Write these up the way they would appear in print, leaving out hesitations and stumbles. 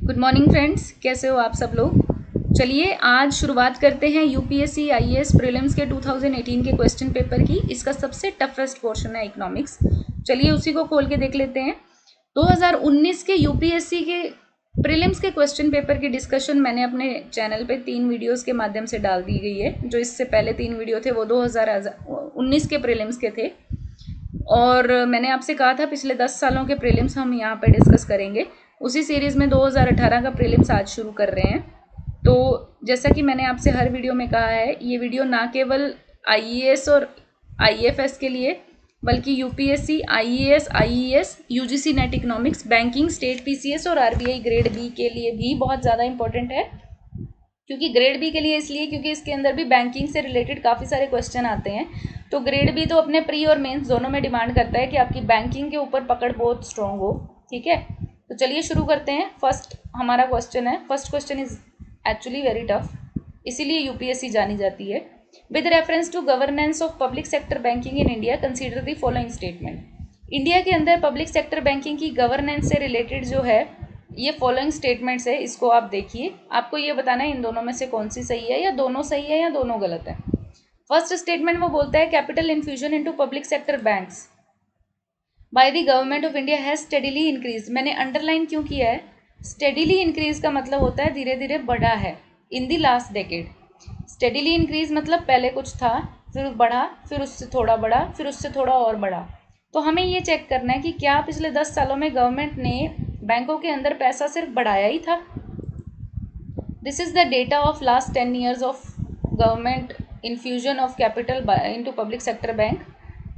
Good morning friends, कैसे हो आप सब लोग। चलिए आज शुरुआत करते हैं यूपीएससी आईएएस प्रीलिम्स के 2018 के क्वेश्चन पेपर की। इसका सबसे टफेस्ट पोर्शन है इकोनॉमिक्स। चलिए उसी को खोल के देख लेते हैं। 2019 के यूपीएससी के प्रीलिम्स के क्वेश्चन पेपर की डिस्कशन मैंने अपने चैनल पे 3 वीडियोस के माध्यम से डाल दी गई है। जो इससे पहले 3 वीडियो थे वो 2019 के प्रीलिम्स के थे और मैंने आपसे कहा था पिछले 10 सालों के प्रीलिम्स हम यहाँ पे डिस्कस करेंगे। उसी सीरीज़ में 2018 का प्रीलिम्स आज शुरू कर रहे हैं। तो जैसा कि मैंने आपसे हर वीडियो में कहा है, ये वीडियो ना केवल आईएएस और आईएफएस के लिए बल्कि UPSC, IAS, IES, UGC net economics, banking, state PCS और आरबीआई ग्रेड बी के लिए भी बहुत ज़्यादा इंपॉर्टेंट है। क्योंकि ग्रेड बी के लिए इसलिए क्योंकि इसके अंदर भी बैंकिंग से रिलेटेड काफ़ी सारे क्वेश्चन आते हैं। तो ग्रेड बी तो अपने प्री और मेंस दोनों में डिमांड करता है कि आपकी बैंकिंग के ऊपर पकड़ बहुत स्ट्रॉन्ग हो। ठीक है, तो चलिए शुरू करते हैं। फर्स्ट हमारा क्वेश्चन है, first question is actually very tough, इसीलिए यूपीएससी जानी जाती है। With reference to governance of public sector banking in India consider the following statement. India के अंदर पब्लिक सेक्टर बैंकिंग की गवर्नेंस से रिलेटेड जो है ये फॉलोइंग स्टेटमेंट्स है, इसको आप देखिए। आपको ये बताना है इन दोनों में से कौन सी सही है, या दोनों सही है या दोनों गलत है। फर्स्ट स्टेटमेंट वो बोलता है capital infusion into public sector banks bye the government of India has steadily increase. मैंने अंडरलाइन क्यों किया है? स्टेडीली इंक्रीज का मतलब होता है धीरे धीरे बढ़ा है। In the last decade steadily increase मतलब पहले कुछ था, फिर बढ़ा, फिर उससे थोड़ा बढ़ा, फिर उससे थोड़ा और बढ़ा। तो हमें ये चेक करना है कि क्या पिछले 10 सालों में गवर्नमेंट ने बैंकों के अंदर पैसा सिर्फ बढ़ाया ही था। This is the data of last 10 years of government infusion of capital into public sector bank.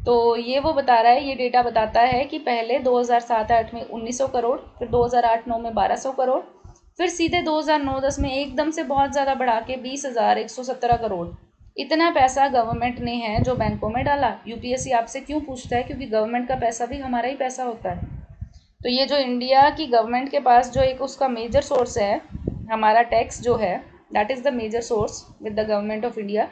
तो ये वो बता रहा है, ये डेटा बताता है कि पहले 2007-8 में 1900 करोड़, फिर 2008-9 में 1200 करोड़, फिर सीधे 2009-10 में एकदम से बहुत ज़्यादा बढ़ा के 20,117 करोड़। इतना पैसा गवर्नमेंट ने है जो बैंकों में डाला। यूपीएससी आपसे क्यों पूछता है? क्योंकि गवर्नमेंट का पैसा भी हमारा ही पैसा होता है। तो ये जो इंडिया की गवर्नमेंट के पास जो एक उसका मेजर सोर्स है, हमारा टैक्स जो है, that is the major source with the government of India.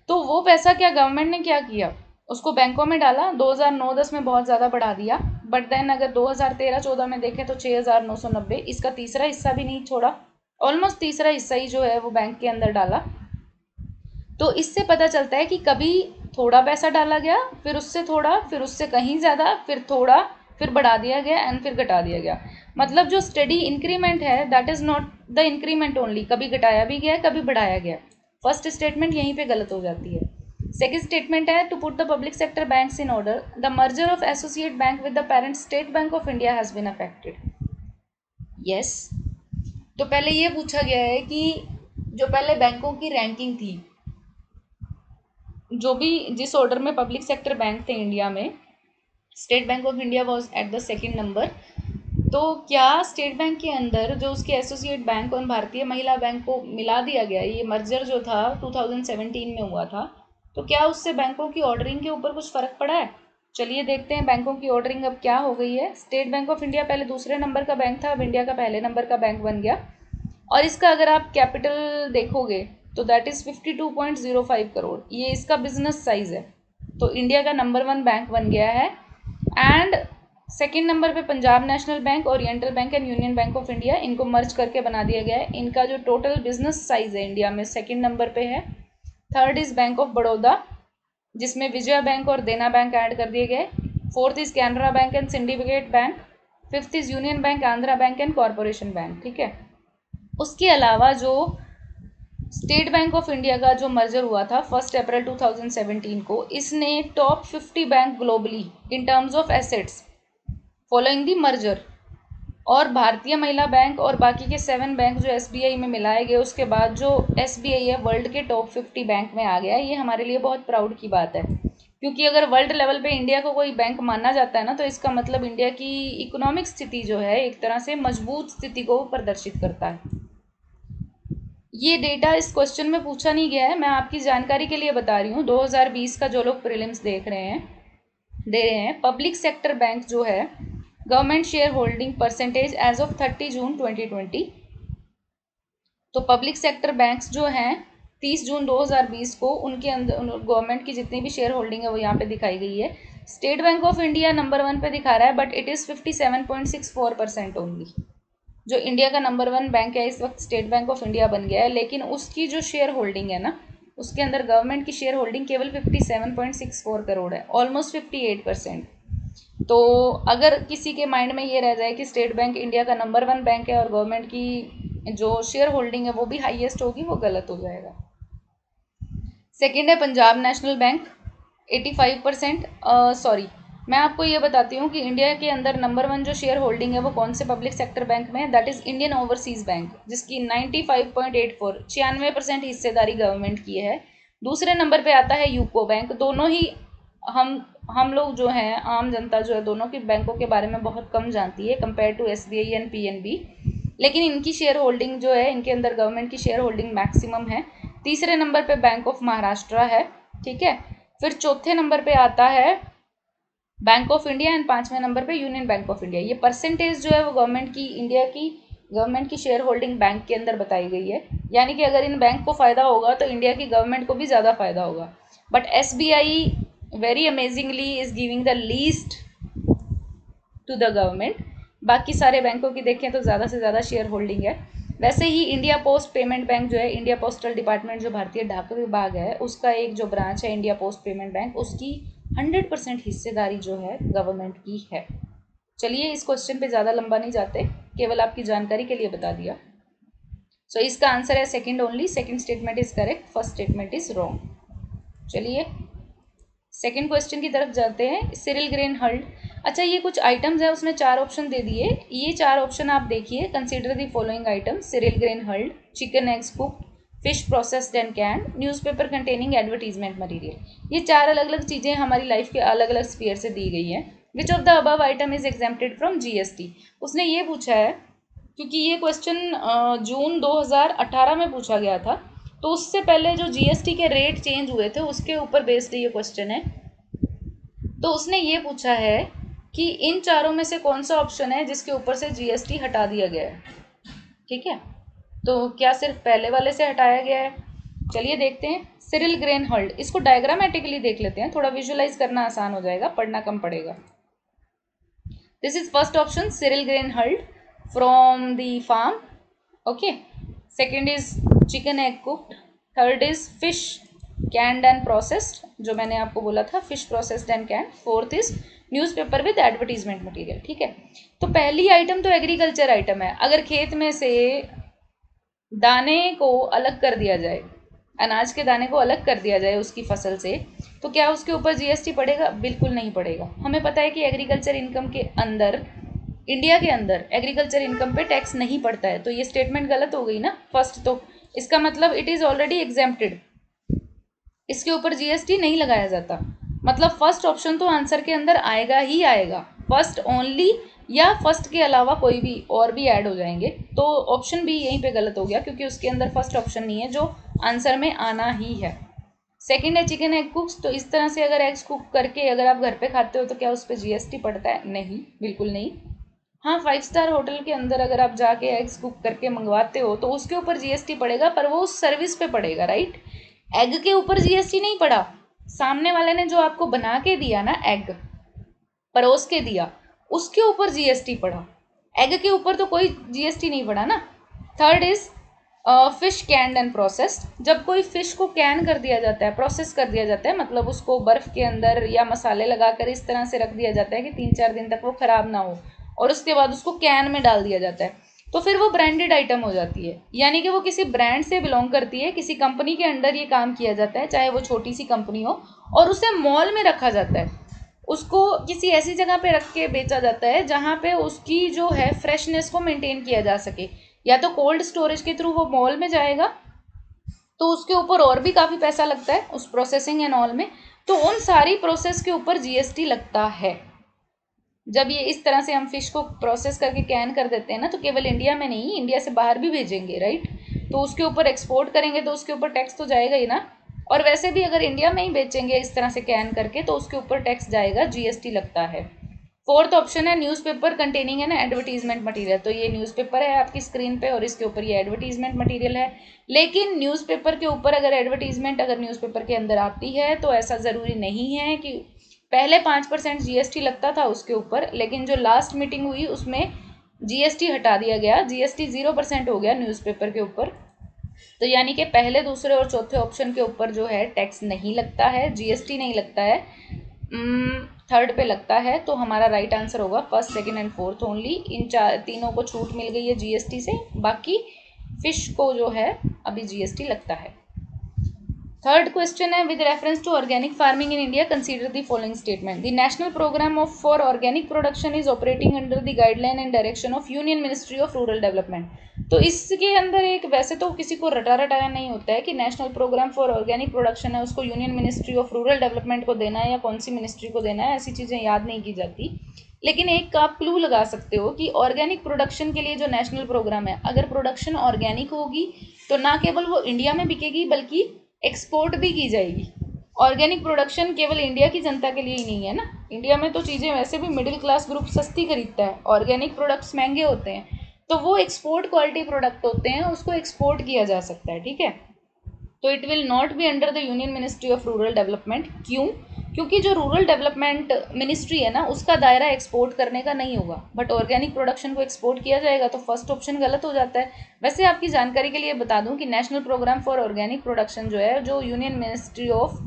तो वो पैसा क्या गवर्नमेंट ने क्या किया? उसको बैंकों में डाला, 2009-10 में बहुत ज़्यादा बढ़ा दिया। बट देन अगर 2013-14 में देखें तो 6,990, इसका तीसरा हिस्सा भी नहीं छोड़ा, ऑलमोस्ट तीसरा हिस्सा ही जो है वो बैंक के अंदर डाला। तो इससे पता चलता है कि कभी थोड़ा पैसा डाला गया, फिर उससे थोड़ा, फिर उससे कहीं ज़्यादा, फिर थोड़ा, फिर बढ़ा दिया गया एंड फिर घटा दिया गया। मतलब जो स्टडी इंक्रीमेंट है that is not the increment only, कभी घटाया भी गया, कभी बढ़ाया गया। फर्स्ट स्टेटमेंट यहीं पे गलत हो जाती है। सेकेंड स्टेटमेंट है to put the public sector banks in order the merger of associate bank with the parent state bank of India has been affected. Yes, तो पहले ये पूछा गया है कि जो पहले बैंकों की रैंकिंग थी, जो भी जिस ऑर्डर में पब्लिक सेक्टर बैंक थे इंडिया में, state bank of India was at the second number. तो क्या स्टेट बैंक के अंदर जो उसके एसोसिएट बैंक और भारतीय महिला बैंक को मिला दिया गया, ये मर्जर जो था 2017 में हुआ था, तो क्या उससे बैंकों की ऑर्डरिंग के ऊपर कुछ फ़र्क पड़ा है? चलिए देखते हैं बैंकों की ऑर्डरिंग अब क्या हो गई है। स्टेट बैंक ऑफ इंडिया पहले दूसरे नंबर का बैंक था, अब इंडिया का पहले नंबर का बैंक बन गया। और इसका अगर आप कैपिटल देखोगे तो दैट इज़ 52.05 करोड़, ये इसका बिजनेस साइज है। तो इंडिया का नंबर 1 बैंक बन गया है। एंड सेकेंड नंबर पे Punjab national bank, oriental bank and union bank of India, इनको मर्ज करके बना दिया गया है। इनका जो टोटल बिजनेस साइज है इंडिया में सेकेंड नंबर पे है। Third is bank of Baroda, जिसमें विजया बैंक और देना बैंक ऐड कर दिए गए। Fourth is Canara bank and syndicate bank. Fifth is union bank, Andhra bank and corporation bank. ठीक है, उसके अलावा जो स्टेट बैंक ऑफ इंडिया का जो मर्जर हुआ था 1 अप्रैल 2017 को, इसने top 50 bank globally in terms of assets following the merger, और भारतीय महिला बैंक और बाकी के 7 बैंक जो एसबीआई में मिलाए गए, उसके बाद जो एसबीआई है वर्ल्ड के टॉप 50 बैंक में आ गया। ये हमारे लिए बहुत प्राउड की बात है, क्योंकि अगर वर्ल्ड लेवल पे इंडिया को कोई बैंक माना जाता है ना, तो इसका मतलब इंडिया की इकोनॉमिक स्थिति जो है एक तरह से मजबूत स्थिति को प्रदर्शित करता है। ये डेटा इस क्वेश्चन में पूछा नहीं गया है, मैं आपकी जानकारी के लिए बता रही हूँ। 2020 का जो लोग प्रीलिम्स दे रहे हैं, पब्लिक सेक्टर बैंक जो है government share holding percentage as of 30 June 2020। तो पब्लिक सेक्टर बैंक्स जो हैं 30 जून 2020 को उनके अंदर गवर्नमेंट की जितनी भी शेयर होल्डिंग है वो यहाँ पे दिखाई गई है। State bank of India number 1 पे दिखा रहा है, बट इट इज़ 57.64% ओनली, जो इंडिया का नंबर 1 बैंक है इस वक्त स्टेट बैंक ऑफ इंडिया बन गया है, लेकिन उसकी जो शेयर होल्डिंग है ना, उसके अंदर गवर्नमेंट की शेयर होल्डिंग केवल 57.64 करोड़ है, ऑलमोस्ट 58%। तो अगर किसी के माइंड में ये रह जाए कि स्टेट बैंक इंडिया का नंबर 1 बैंक है और गवर्नमेंट की जो शेयर होल्डिंग है वो भी हाईएस्ट होगी, वो गलत हो जाएगा। सेकेंड है पंजाब नेशनल बैंक 85%। सॉरी, मैं आपको ये बताती हूँ कि इंडिया के अंदर नंबर 1 जो शेयर होल्डिंग है वो कौन से पब्लिक सेक्टर बैंक में है, that is Indian overseas bank, जिसकी 95.84 96% हिस्सेदारी गवर्नमेंट की है। दूसरे नंबर पे आता है यूको बैंक। दोनों ही हम लोग जो हैं, आम जनता जो है, दोनों के बैंकों के बारे में बहुत कम जानती है compare to SBI and PNB, लेकिन इनकी शेयर होल्डिंग जो है, इनके अंदर गवर्नमेंट की शेयर होल्डिंग मैक्सिमम है। तीसरे नंबर पे बैंक ऑफ महाराष्ट्र है, ठीक है। फिर चौथे नंबर पे आता है बैंक ऑफ इंडिया एंड पांचवें नंबर पे यूनियन बैंक ऑफ इंडिया। ये परसेंटेज जो है वो गवर्नमेंट की, इंडिया की गवर्नमेंट की शेयर होल्डिंग बैंक के अंदर बताई गई है, यानी कि अगर इन बैंक को फ़ायदा होगा तो इंडिया की गवर्नमेंट को भी ज़्यादा फ़ायदा होगा। But SBI very amazingly is giving the least to the government. बाकी सारे बैंकों की देखें तो ज़्यादा से ज़्यादा शेयर होल्डिंग है। वैसे ही इंडिया पोस्ट पेमेंट बैंक जो है, इंडिया पोस्टल डिपार्टमेंट जो भारतीय डाक विभाग है उसका एक जो ब्रांच है इंडिया पोस्ट पेमेंट बैंक, उसकी 100% हिस्सेदारी जो है गवर्नमेंट की है। चलिए इस क्वेश्चन पे ज़्यादा लंबा नहीं जाते, केवल आपकी जानकारी के लिए बता दिया। सो इसका आंसर है second only. Second statement is correct, first statement is wrong. चलिए सेकंड क्वेश्चन की तरफ जाते हैं। सिरिल ग्रेन हल्ड, अच्छा ये कुछ आइटम्स है, उसने 4 ऑप्शन दे दिए। ये 4 ऑप्शन आप देखिए। Consider the following item: cereal grain hulled, chicken eggs cooked, fish processed and canned, newspaper containing advertisement material. ये 4 अलग अलग चीज़ें हमारी लाइफ के अलग अलग स्फीयर से दी गई हैं। Which of the above item is exempted from GST? उसने ये पूछा है क्योंकि ये क्वेश्चन जून 2018 में पूछा गया था, तो उससे पहले जो जीएसटी के रेट चेंज हुए थे उसके ऊपर बेस्ड ये क्वेश्चन है। तो उसने ये पूछा है कि इन चारों में से कौन सा ऑप्शन है जिसके ऊपर से जीएसटी हटा दिया गया है, ठीक है। तो क्या सिर्फ पहले वाले से हटाया गया है? चलिए देखते हैं। सिरिल ग्रेन हल्ड, इसको डायग्रामेटिकली देख लेते हैं, थोड़ा विजुअलाइज करना आसान हो जाएगा, पढ़ना कम पड़ेगा। This is first option, Cyril grain hulled from the farm, okay. Second is chicken egg cooked, third is fish canned and processed, जो मैंने आपको बोला था fish processed and canned, fourth is newspaper with advertisement material, ठीक है। तो पहली item तो एग्रीकल्चर आइटम है। अगर खेत में से दाने को अलग कर दिया जाए, अनाज के दाने को अलग कर दिया जाए उसकी फसल से, तो क्या उसके ऊपर जीएसटी पड़ेगा? बिल्कुल नहीं पड़ेगा। हमें पता है कि एग्रीकल्चर इनकम के अंदर, इंडिया के अंदर एग्रीकल्चर इनकम पे टैक्स नहीं पड़ता है, तो ये स्टेटमेंट गलत हो गई ना फर्स्ट। तो इसका मतलब इट इज़ ऑलरेडी एग्जेम्प्टेड, इसके ऊपर जीएसटी नहीं लगाया जाता। मतलब फर्स्ट ऑप्शन तो आंसर के अंदर आएगा ही आएगा, फर्स्ट ओनली, या फर्स्ट के अलावा कोई भी और भी ऐड हो जाएंगे। तो ऑप्शन बी यहीं पे गलत हो गया क्योंकि उसके अंदर फर्स्ट ऑप्शन नहीं है जो आंसर में आना ही है। सेकेंड है चिकन एग कुक्स, तो इस तरह से अगर एग्स कुक करके अगर आप घर पे खाते हो तो क्या उस पर जीएसटी पड़ता है? नहीं, बिल्कुल नहीं। हाँ, 5 स्टार होटल के अंदर अगर आप जाके एग्स कुक करके मंगवाते हो तो उसके ऊपर जीएसटी पड़ेगा, पर वो उस सर्विस पे पड़ेगा, राइट। एग के ऊपर जीएसटी नहीं पड़ा। सामने वाले ने जो आपको बना के दिया ना, एग परोस के दिया, उसके ऊपर जीएसटी पड़ा। एग के ऊपर तो कोई जीएसटी नहीं पड़ा ना। Third is fish canned and processed, जब कोई फिश को कैन कर दिया जाता है, प्रोसेस कर दिया जाता है, मतलब उसको बर्फ़ के अंदर या मसाले लगाकर इस तरह से रख दिया जाता है कि 3-4 दिन तक वो ख़राब ना हो, और उसके बाद उसको कैन में डाल दिया जाता है, तो फिर वो ब्रांडेड आइटम हो जाती है। यानी कि वो किसी ब्रांड से बिलोंग करती है, किसी कंपनी के अंडर ये काम किया जाता है, चाहे वो छोटी सी कंपनी हो, और उसे मॉल में रखा जाता है। उसको किसी ऐसी जगह पे रख के बेचा जाता है जहाँ पे उसकी जो है फ्रेशनेस को मेंटेन किया जा सके। या तो कोल्ड स्टोरेज के थ्रू वो मॉल में जाएगा, तो उसके ऊपर और भी काफ़ी पैसा लगता है उस प्रोसेसिंग एंड ऑल में, तो उन सारी प्रोसेस के ऊपर जीएसटी लगता है। जब ये इस तरह से हम फिश को प्रोसेस करके कैन कर देते हैं ना, तो केवल इंडिया में नहीं, इंडिया से बाहर भी भेजेंगे, राइट। तो उसके ऊपर एक्सपोर्ट करेंगे तो उसके ऊपर टैक्स तो जाएगा ही ना। और वैसे भी अगर इंडिया में ही बेचेंगे इस तरह से कैन करके तो उसके ऊपर टैक्स जाएगा, जीएसटी लगता है। फोर्थ ऑप्शन है न्यूज़पेपर कंटेनिंग है ना एडवर्टीजमेंट मटेरियल, तो ये न्यूज़पेपर है आपकी स्क्रीन पे और इसके ऊपर ये एडवर्टीजमेंट मटेरियल है। लेकिन न्यूज़पेपर के ऊपर अगर एडवर्टीजमेंट अगर न्यूज़पेपर के अंदर आती है तो ऐसा ज़रूरी नहीं है कि पहले 5% जीएसटी लगता था उसके ऊपर, लेकिन जो लास्ट मीटिंग हुई उसमें जीएसटी हटा दिया गया, जीएसटी 0% हो गया न्यूज़पेपर के ऊपर। तो यानी कि पहले, दूसरे और चौथे ऑप्शन के ऊपर जो है टैक्स नहीं लगता है, जीएसटी नहीं लगता है, थर्ड पे लगता है। तो हमारा राइट आंसर होगा first, second and fourth only. इन तीनों को छूट मिल गई है जीएसटी से, बाकी फिश को जो है अभी जीएसटी लगता है। थर्ड क्वेश्चन है, with reference to organic farming in India consider the following statement. The national programme of for organic production is operating under the guideline and direction of union ministry of rural development. तो इसके अंदर एक, वैसे तो किसी को रटा रटाया नहीं होता है कि national programme for organic production है, उसको union ministry of rural development को देना है या कौन सी मिनिस्ट्री को देना है, ऐसी चीज़ें याद नहीं की जाती। लेकिन एक आप क्लू लगा सकते हो कि ऑर्गेनिक प्रोडक्शन के लिए जो नेशनल प्रोग्राम है, अगर प्रोडक्शन ऑर्गेनिक होगी तो ना केवल वो इंडिया में बिकेगी बल्कि एक्सपोर्ट भी की जाएगी। ऑर्गेनिक प्रोडक्शन केवल इंडिया की जनता के लिए ही नहीं है ना, इंडिया में तो चीज़ें वैसे भी मिडिल क्लास ग्रुप सस्ती खरीदता है, ऑर्गेनिक प्रोडक्ट्स महंगे होते हैं, तो वो एक्सपोर्ट क्वालिटी प्रोडक्ट होते हैं, उसको एक्सपोर्ट किया जा सकता है, ठीक है। तो it will not be under the union ministry of rural development. क्यों? क्योंकि जो रूरल डेवलपमेंट मिनिस्ट्री है ना, उसका दायरा एक्सपोर्ट करने का नहीं होगा, बट ऑर्गेनिक प्रोडक्शन को एक्सपोर्ट किया जाएगा, तो फर्स्ट ऑप्शन गलत हो जाता है। वैसे आपकी जानकारी के लिए बता दूं कि national programme for organic production जो है, जो union ministry of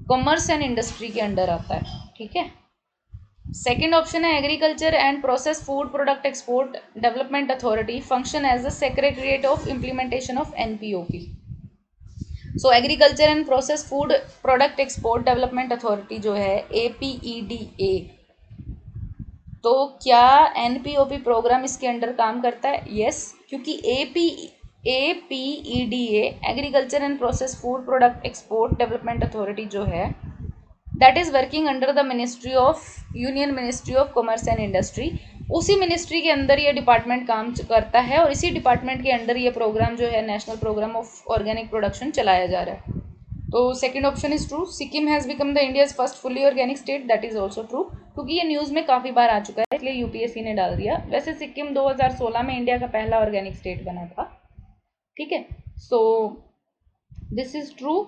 commerce and industry के अंडर आता है, ठीक है। सेकेंड ऑप्शन है, agriculture and process food product export development authority function as the secretariat of implementation of NPOP. So agriculture and process food product export development authority जो है, APEDA, तो क्या एनपीओपी प्रोग्राम इसके अंडर काम करता है? Yes, क्योंकि APEDA agriculture and process food product export development authority जो है, that is working under the ministry of union ministry of commerce and industry. उसी मिनिस्ट्री के अंदर ये डिपार्टमेंट काम करता है और इसी डिपार्टमेंट के अंडर ये प्रोग्राम जो है, national programme of organic production, चलाया जा रहा है। तो second option is true, Sikkim has become the India's first fully organic state, that is also true, क्योंकि ये न्यूज़ में काफ़ी बार आ चुका है, इसलिए यूपीएससी ने डाल दिया। वैसे सिक्किम 2016 में इंडिया का पहला ऑर्गेनिक स्टेट बना था, ठीक है। So this is true,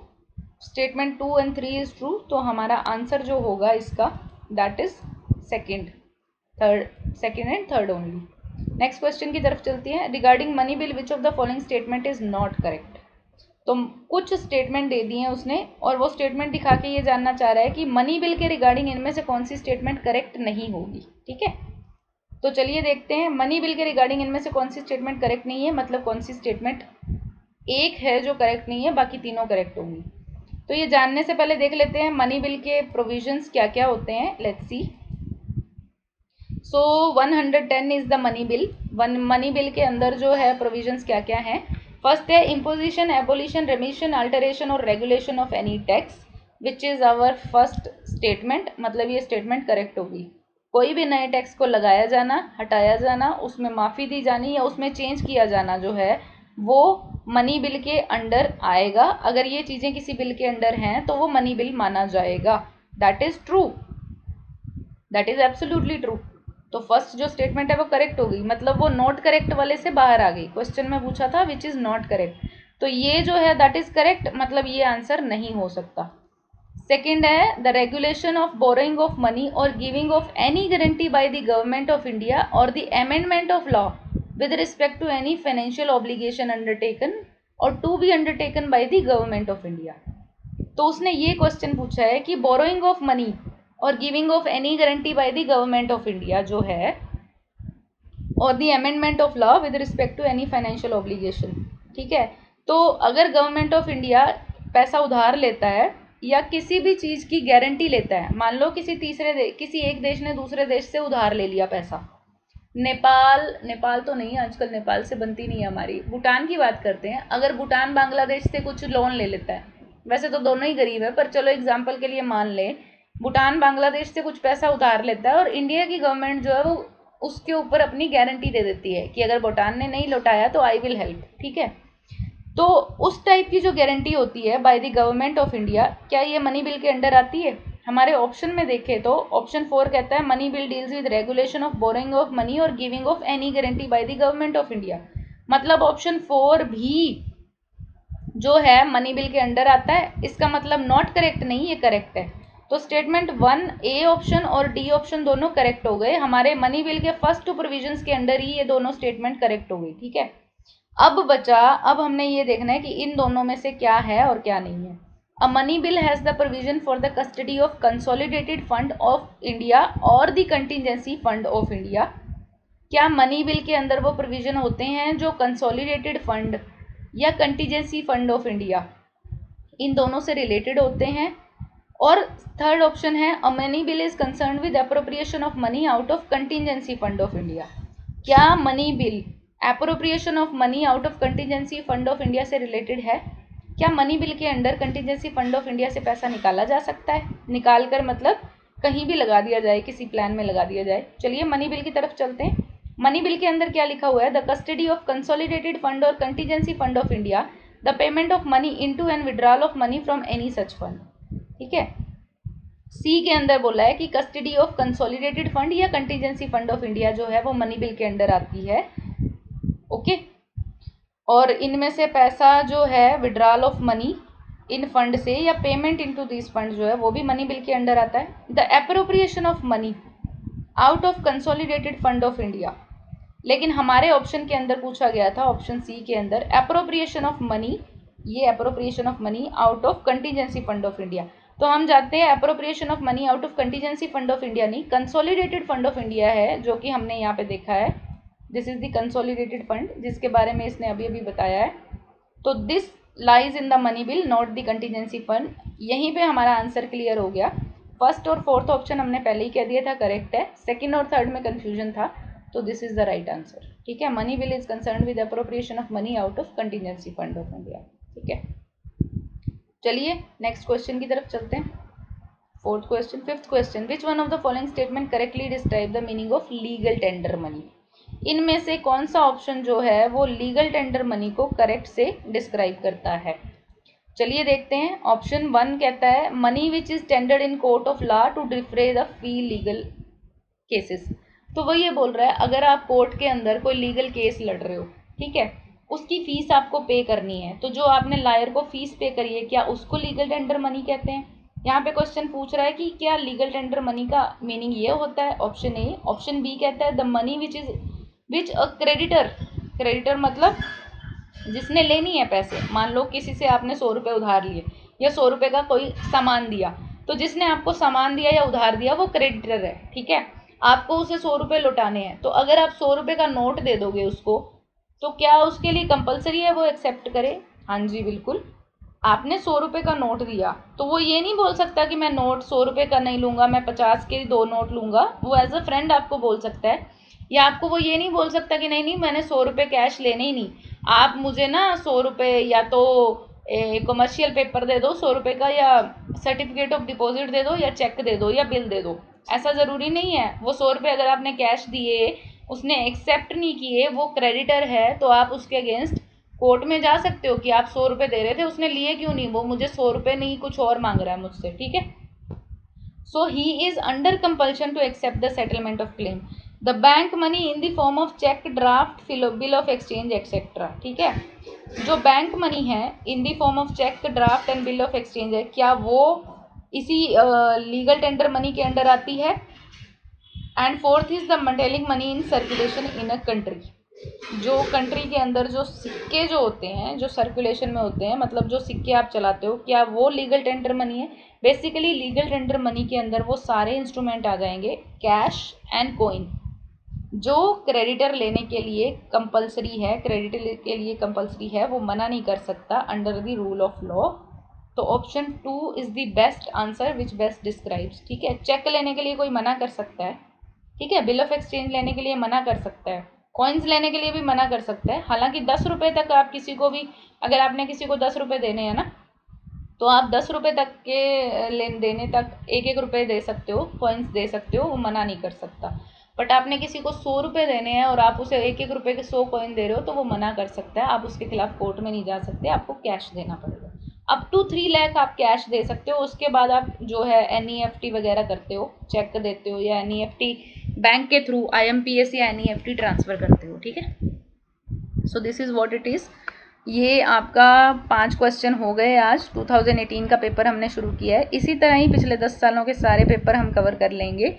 statement 2 and 3 is true. तो हमारा आंसर जो होगा इसका, that is second and third only. Next question की तरफ चलती है, regarding money bill which of the following statement is not correct. तो कुछ स्टेटमेंट दे दिए हैं उसने, और वो स्टेटमेंट दिखा के ये जानना चाह रहा है कि मनी बिल के रिगार्डिंग इनमें से कौन सी स्टेटमेंट करेक्ट नहीं होगी, ठीक है। तो चलिए देखते हैं, मनी बिल के रिगार्डिंग इनमें से कौन सी स्टेटमेंट करेक्ट नहीं है, मतलब कौन सी स्टेटमेंट एक है जो करेक्ट नहीं है, बाकी तीनों करेक्ट होंगी। तो ये जानने से पहले देख लेते हैं मनी बिल के प्रोविजंस क्या क्या होते हैं, let's see. So 110 is the money bill. Money bill के अंदर जो है प्रोविजंस क्या क्या हैं। फर्स्ट है, इम्पोजिशन, एबोलिशन, रेमिशन, अल्टरेशन और regulation of any tax, which is our first statement, मतलब ये स्टेटमेंट करेक्ट होगी। कोई भी नए टैक्स को लगाया जाना, हटाया जाना, उसमें माफ़ी दी जानी या उसमें चेंज किया जाना जो है, वो मनी बिल के अंडर आएगा। अगर ये चीज़ें किसी बिल के अंडर हैं तो वो मनी बिल माना जाएगा। That is true, that is absolutely true. तो फर्स्ट जो स्टेटमेंट है वो करेक्ट हो गई, मतलब वो नॉट करेक्ट वाले से बाहर आ गई। क्वेश्चन में पूछा था विच इज़ नॉट करेक्ट, तो ये जो है दैट इज़ करेक्ट, मतलब ये आंसर नहीं हो सकता। सेकेंड है, the regulation of borrowing of money और giving of any guarantee by the government of India और the amendment of law with respect to any financial obligation undertaken or to be undertaken by the government of India। तो उसने ये question पूछा है कि borrowing of money और giving of any guarantee by the government of India जो है, और the amendment of law with respect to any financial obligation, ठीक है। तो अगर गवर्नमेंट ऑफ इंडिया पैसा उधार लेता है या किसी भी चीज़ की गारंटी लेता है, मान लो किसी एक देश ने दूसरे देश से उधार ले लिया पैसा, नेपाल तो नहीं, आजकल नेपाल से बनती नहीं है हमारी, भूटान की बात करते हैं। अगर भूटान बांग्लादेश से कुछ लोन ले लेता है, वैसे तो दोनों ही गरीब है, पर चलो एग्जांपल के लिए मान लें भूटान बांग्लादेश से कुछ पैसा उधार लेता है और इंडिया की गवर्नमेंट जो है वो उसके ऊपर अपनी गारंटी दे देती है कि अगर भूटान ने नहीं लौटाया तो आई विल हेल्प, ठीक है। तो उस टाइप की जो गारंटी होती है bye the government of India, क्या ये मनी बिल के अंडर आती है? हमारे ऑप्शन में देखें तो ऑप्शन 4 कहता है money bill deals with regulation of borrowing of money और giving of any guarantee by the government of India, मतलब ऑप्शन 4 भी जो है मनी बिल के अंडर आता है। इसका मतलब नॉट करेक्ट नहीं, ये करेक्ट है। तो स्टेटमेंट 1A ऑप्शन और डी ऑप्शन दोनों करेक्ट हो गए। हमारे मनी बिल के फर्स्ट टू प्रोविजंस के अंडर ही ये दोनों स्टेटमेंट करेक्ट हो गई। ठीक है, अब हमने ये देखना है कि इन दोनों में से क्या है और क्या नहीं है। A money bill has the provision for the custody of consolidated fund of India और the contingency fund of India. क्या मनी बिल के अंदर वो प्रोविजन होते हैं जो कंसोलिडेटेड फंड या कंटिजेंसी फंड ऑफ इंडिया इन दोनों से रिलेटेड होते हैं। और थर्ड ऑप्शन है a money bill is concern with appropriation of money out of contingency fund of India. क्या money bill appropriation of money out of contingency fund of India से related है? क्या मनी बिल के under contingency fund of India से पैसा निकाला जा सकता है? निकाल कर मतलब कहीं भी लगा दिया जाए, किसी प्लान में लगा दिया जाए। चलिए मनी बिल की तरफ चलते हैं। मनी बिल के अंदर क्या लिखा हुआ है? The custody of consolidated fund और contingency fund of India, the payment of money into and withdrawal of money from any such fund. ठीक है, सी के अंदर बोला है कि कस्टडी ऑफ कंसोलिडेटेड फंड या कंटिजेंसी फंड ऑफ इंडिया जो है वो मनी बिल के अंडर आती है। ओके, और इनमें से पैसा जो है withdrawal of money in fund से या पेमेंट इनटू दिस फंड जो है वो भी मनी बिल के अंडर आता है। The appropriation of money out of consolidated fund of India, लेकिन हमारे ऑप्शन के अंदर पूछा गया था, ऑप्शन सी के अंदर एप्रोप्रिएशन ऑफ मनी, ये appropriation of money out of contingency fund of India. तो हम जाते हैं appropriation of money out of contingency fund of India नहीं, कंसोलिडेटेड फंड ऑफ इंडिया है जो कि हमने यहाँ पे देखा है। This is the consolidated fund जिसके बारे में इसने अभी अभी बताया है। तो this lies in the money bill not the contingency fund. यहीं पे हमारा आंसर क्लियर हो गया। फर्स्ट और फोर्थ ऑप्शन हमने पहले ही कह दिया था करेक्ट है, सेकेंड और थर्ड में कन्फ्यूजन था, तो this is the right answer. ठीक है, money bill is concern with appropriation of money out of contingency fund of India. ठीक है, चलिए नेक्स्ट क्वेश्चन की तरफ चलते हैं। Fourth question, fifth question, which one of the following statement correctly describe the meaning of legal tender money. इनमें से कौन सा ऑप्शन जो है वो लीगल टेंडर मनी को करेक्ट से डिस्क्राइब करता है? चलिए देखते हैं। ऑप्शन 1 कहता है money which is tendered in court of law to defray the fee legal cases. तो वो ये बोल रहा है अगर आप कोर्ट के अंदर कोई लीगल केस लड़ रहे हो, ठीक है, उसकी फीस आपको पे करनी है, तो जो आपने लायर को फीस पे करी है क्या उसको लीगल टेंडर मनी कहते हैं? यहाँ पे क्वेश्चन पूछ रहा है कि क्या लीगल टेंडर मनी का मीनिंग ये होता है, ऑप्शन ए। ऑप्शन बी कहता है the money which a creditor मतलब जिसने लेनी है पैसे, मान लो किसी से आपने 100 रुपये उधार लिए या 100 रुपये का कोई सामान दिया, तो जिसने आपको सामान दिया या उधार दिया वो क्रेडिटर है। ठीक है, आपको उसे 100 रुपये लौटाने हैं, तो अगर आप 100 रुपये का नोट दे दोगे उसको, तो क्या उसके लिए कंपलसरी है वो एक्सेप्ट करे? हाँ जी बिल्कुल। आपने 100 रुपये का नोट दिया तो वो ये नहीं बोल सकता कि मैं नोट 100 रुपये का नहीं लूँगा, मैं 50 के 2 नोट लूँगा। वो एज अ फ्रेंड आपको बोल सकता है, या आपको वो ये नहीं बोल सकता कि नहीं मैंने 100 रुपये कैश लेने ही नहीं, आप मुझे ना 100 रुपये या तो कमर्शियल पेपर दे दो 100 रुपये का, या सर्टिफिकेट ऑफ डिपॉजिट दे दो, या चेक दे दो, या बिल दे दो। ऐसा ज़रूरी नहीं है। वो 100 रुपये अगर आपने कैश दिए, उसने एक्सेप्ट नहीं किए, वो क्रेडिटर है, तो आप उसके अगेंस्ट कोर्ट में जा सकते हो कि आप 100 रुपये दे रहे थे, उसने लिए क्यों नहीं, वो मुझे 100 रुपये नहीं कुछ और मांग रहा है मुझसे। ठीक है, so he is under compulsion to accept the settlement of claim the bank money in the form of cheque, draft, bill of exchange etcetera. ठीक है, जो बैंक मनी है in the form of cheque, draft and bill of exchange है, क्या वो इसी legal tender money के अंडर आती है? And fourth is the metallic money in circulation in a country. जो कंट्री के अंदर जो सिक्के जो होते हैं, जो सर्कुलेशन में होते हैं, मतलब जो सिक्के आप चलाते हो, क्या वो लीगल टेंडर मनी है? बेसिकली लीगल टेंडर मनी के अंदर वो सारे इंस्ट्रूमेंट आ जाएंगे, कैश एंड कॉइन, जो क्रेडिटर लेने के लिए कंपलसरी है, क्रेडिटर के लिए कंपलसरी है, वो मना नहीं कर सकता under the rule of law. तो option 2 is the best answer which best describes. ठीक है, चेक लेने के लिए कोई मना कर सकता है, ठीक है, बिल ऑफ एक्सचेंज लेने के लिए मना कर सकता है, कॉइन्स लेने के लिए भी मना कर सकता है। हालांकि 10 रुपये तक आप किसी को भी, अगर आपने किसी को 10 रुपये देने हैं ना, तो आप 10 रुपये तक के लेन देने तक 1-1 रुपये दे सकते हो, कॉइन्स दे सकते हो, वो मना नहीं कर सकता। बट आपने किसी को 100 रुपये देने हैं और आप उसे 1-1 रुपये के 100 कॉइन दे रहे हो, तो वो मना कर सकता है। आप उसके खिलाफ कोर्ट में नहीं जा सकते, आपको कैश देना पड़ेगा। अप टू 3 लाख आप कैश दे सकते हो। उसके बाद आप जो है NEFT वगैरह करते हो, चेक देते हो, या NEFT बैंक के थ्रू IMPS या NEFT ट्रांसफ़र करते हो। ठीक है, so this is what it is. ये आपका 5 क्वेश्चन हो गए आज। 2018 का पेपर हमने शुरू किया है। इसी तरह ही पिछले 10 सालों के सारे पेपर हम कवर कर लेंगे।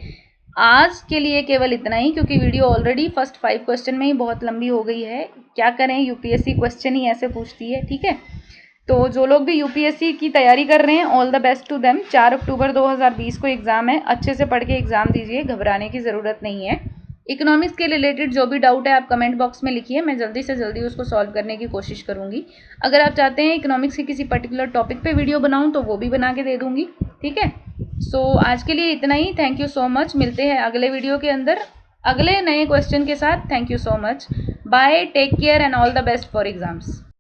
आज के लिए केवल इतना ही, क्योंकि वीडियो ऑलरेडी फर्स्ट 5 क्वेश्चन में ही बहुत लंबी हो गई है। क्या करें, यूपीएससी क्वेश्चन ही ऐसे पूछती है। ठीक है, तो जो लोग भी यूपीएससी की तैयारी कर रहे हैं, all the best to them. 4 अक्टूबर 2020 को एग्ज़ाम है। अच्छे से पढ़ के एग्ज़ाम दीजिए, घबराने की ज़रूरत नहीं है। इकोनॉमिक्स के रिलेटेड जो भी डाउट है आप कमेंट बॉक्स में लिखिए, मैं जल्दी से जल्दी उसको सॉल्व करने की कोशिश करूँगी। अगर आप चाहते हैं इकोनॉमिक्स के किसी पर्टिकुलर टॉपिक पे वीडियो बनाऊँ तो वो भी बना के दे दूँगी। ठीक है, सो आज के लिए इतना ही। Thank you so much. मिलते हैं अगले वीडियो के अंदर अगले नए क्वेश्चन के साथ। Thank you so much. Bye, take care and all the best for exams.